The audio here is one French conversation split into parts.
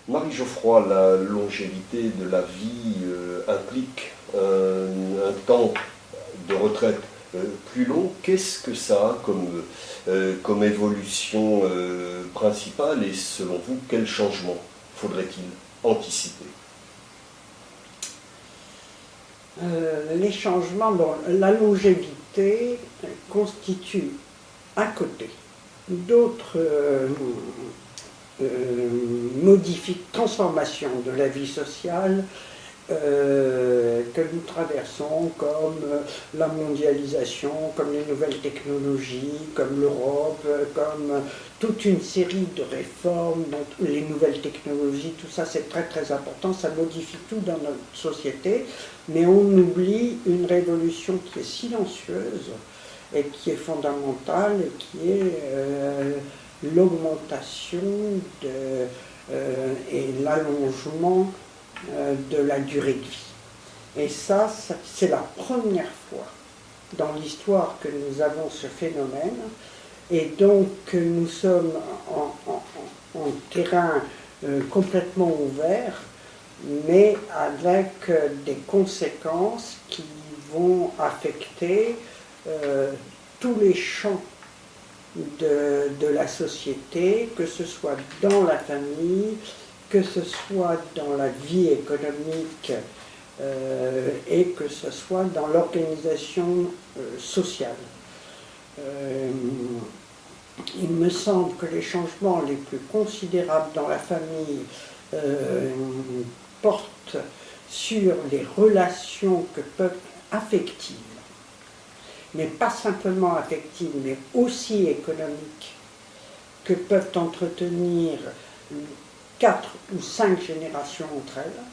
Marie Geoffroy, la longévité de la vie implique un temps de retraite plus long. Qu'est-ce que ça a comme évolution principale et selon vous, quel changement faudrait-il anticiper? Les changements dans la longévité constituent à côté d'autres transformations de la vie sociale que nous traversons, comme la mondialisation, comme les nouvelles technologies, comme l'Europe, comme toute une série de réformes, donc les nouvelles technologies, tout ça c'est très très important, ça modifie tout dans notre société, mais on oublie une révolution qui est silencieuse et qui est fondamentale, et qui est l'augmentation et l'allongement de la durée de vie. Et ça c'est la première fois dans l'histoire que nous avons ce phénomène, et donc nous sommes en terrain complètement ouvert, mais avec des conséquences qui vont affecter tous les champs de la société, que ce soit dans la famille, que ce soit dans la vie économique et que ce soit dans l'organisation sociale. Il me semble que les changements les plus considérables dans la famille portent sur les relations que peuvent affectives, mais pas simplement affectives, mais aussi économiques, que peuvent entretenir 4 ou 5 générations entre elles.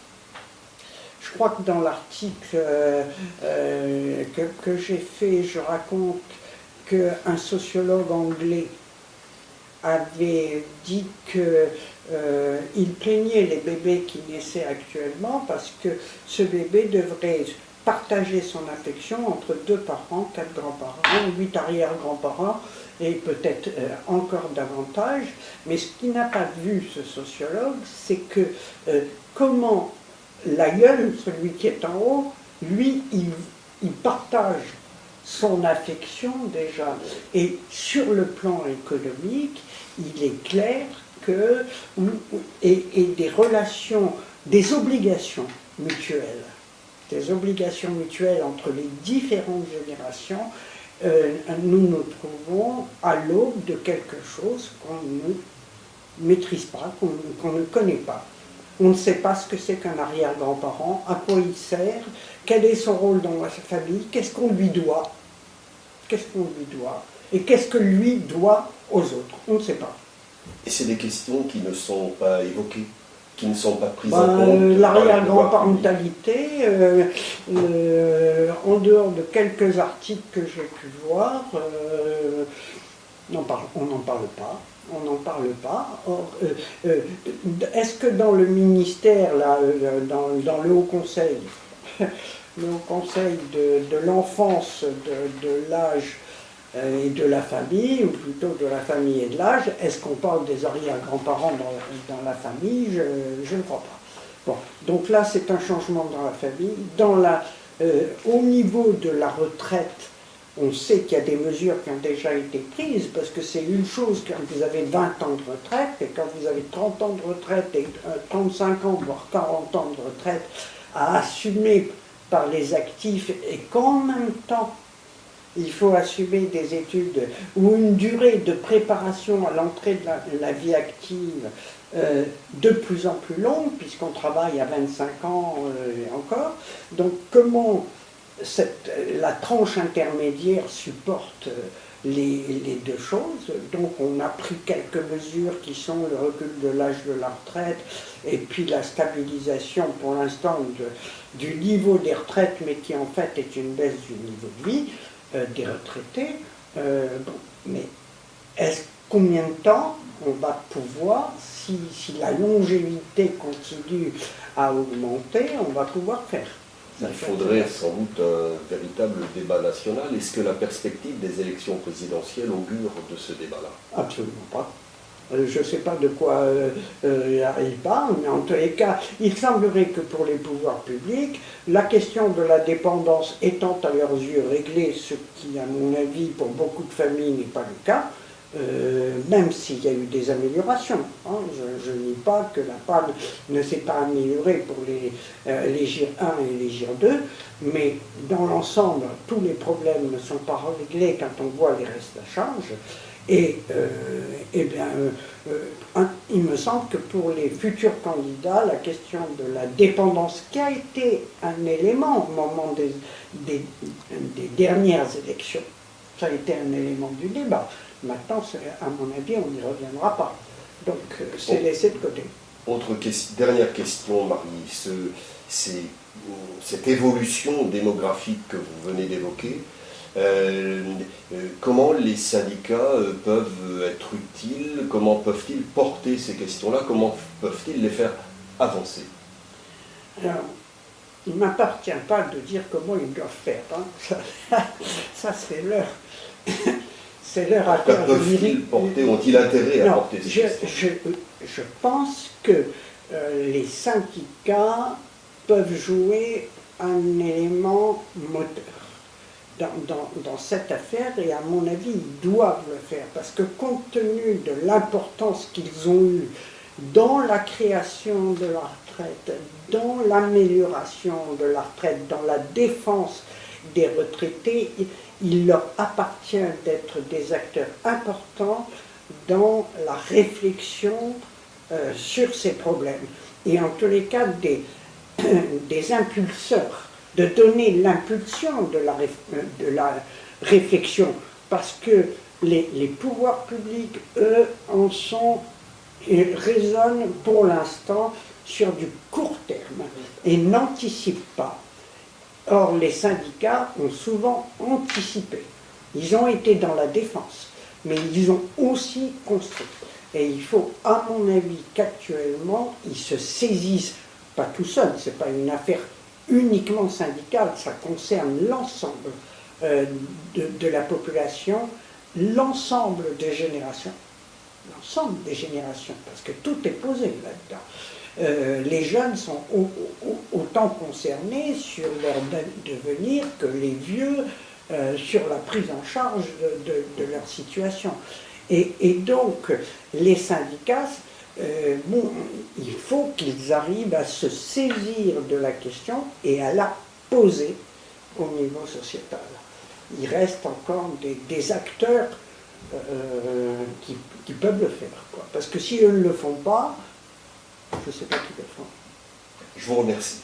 Je crois que dans l'article que j'ai fait, je raconte qu'un sociologue anglais avait dit qu'il plaignait les bébés qui naissaient actuellement parce que ce bébé devrait partager son affection entre 2 parents, 4 grands-parents, 8 arrière-grands-parents, et peut-être encore davantage. Mais ce qu'il n'a pas vu, ce sociologue, c'est que comment l'aïeul, celui qui est en haut, lui, il partage son affection déjà. Et sur le plan économique, il est clair que, et des relations, des obligations mutuelles entre les différentes générations, nous nous trouvons à l'aube de quelque chose qu'on ne maîtrise pas, qu'on ne connaît pas. On ne sait pas ce que c'est qu'un arrière-grand-parent, à quoi il sert, quel est son rôle dans sa famille, qu'est-ce qu'on lui doit, et qu'est-ce que lui doit aux autres. On ne sait pas. Et c'est des questions qui ne sont pas évoquées, qui ne sont pas prises en compte. L'arrière-grand-parentalité, en dehors de quelques articles que j'ai pu voir, on n'en parle pas. Or, est-ce que dans le ministère, là, dans le Haut Conseil, de l'enfance, de l'âge et de la famille, ou plutôt de la famille et de l'âge, est-ce qu'on parle des arrière-grands-parents dans la famille? Je ne crois pas. Bon, donc là, c'est un changement dans la famille. Au niveau de la retraite, on sait qu'il y a des mesures qui ont déjà été prises, parce que c'est une chose quand vous avez 20 ans de retraite, et quand vous avez 30 ans de retraite, et 35 ans, voire 40 ans de retraite, à assumer par les actifs, et qu'en même temps, il faut assumer des études ou une durée de préparation à l'entrée de la vie active de plus en plus longue, puisqu'on travaille à 25 ans encore. Donc comment la tranche intermédiaire supporte les deux choses? Donc on a pris quelques mesures qui sont le recul de l'âge de la retraite et puis la stabilisation pour l'instant du niveau des retraites, mais qui en fait est une baisse du niveau de vie des retraités. Mais combien de temps on va pouvoir, si la longévité continue à augmenter, on va pouvoir faire? Il faudrait sans doute un véritable débat national. Est-ce que la perspective des élections présidentielles augure de ce débat-là? Absolument pas. Je ne sais pas de quoi il parle, mais en tous les cas, il semblerait que pour les pouvoirs publics, la question de la dépendance étant à leurs yeux réglée, ce qui, à mon avis, pour beaucoup de familles n'est pas le cas, même s'il y a eu des améliorations. Hein, je ne nie pas que la PAD ne s'est pas améliorée pour les GIR 1 et les GIR 2, mais dans l'ensemble, tous les problèmes ne sont pas réglés quand on voit les restes à charge. Et il me semble que pour les futurs candidats, la question de la dépendance, qui a été un élément au moment des dernières élections, ça a été un élément du débat. Maintenant, à mon avis, on n'y reviendra pas. Donc, c'est laissé de côté. Dernière question, Marie. Cette évolution démographique que vous venez d'évoquer, comment les syndicats peuvent être utiles, comment peuvent-ils porter ces questions-là, comment peuvent-ils les faire avancer? Alors, il ne m'appartient pas de dire comment ils doivent faire. Hein. Ça c'est leur affaire. Peuvent-ils porter, ont-ils intérêt à porter ces questions? Je pense que les syndicats peuvent jouer un élément moteur dans cette affaire, et à mon avis, ils doivent le faire, parce que compte tenu de l'importance qu'ils ont eue dans la création de la retraite, dans l'amélioration de la retraite, dans la défense des retraités, il leur appartient d'être des acteurs importants dans la réflexion sur ces problèmes. Et en tous les cas, des impulseurs, de donner l'impulsion de la réflexion, parce que les pouvoirs publics, eux, raisonnent pour l'instant sur du court terme et n'anticipent pas. Or, les syndicats ont souvent anticipé. Ils ont été dans la défense, mais ils ont aussi construit. Et il faut, à mon avis, qu'actuellement, ils se saisissent, pas tout seuls, ce n'est pas une affaire uniquement syndicale, ça concerne l'ensemble de la population, l'ensemble des générations. L'ensemble des générations, parce que tout est posé là-dedans. Les jeunes sont autant concernés sur leur devenir que les vieux sur la prise en charge de leur situation. Et donc, les syndicats, il faut qu'ils arrivent à se saisir de la question et à la poser au niveau sociétal. Il reste encore des acteurs qui peuvent le faire, quoi. Parce que si eux ne le font pas, je ne sais pas qui le font. Je vous remercie.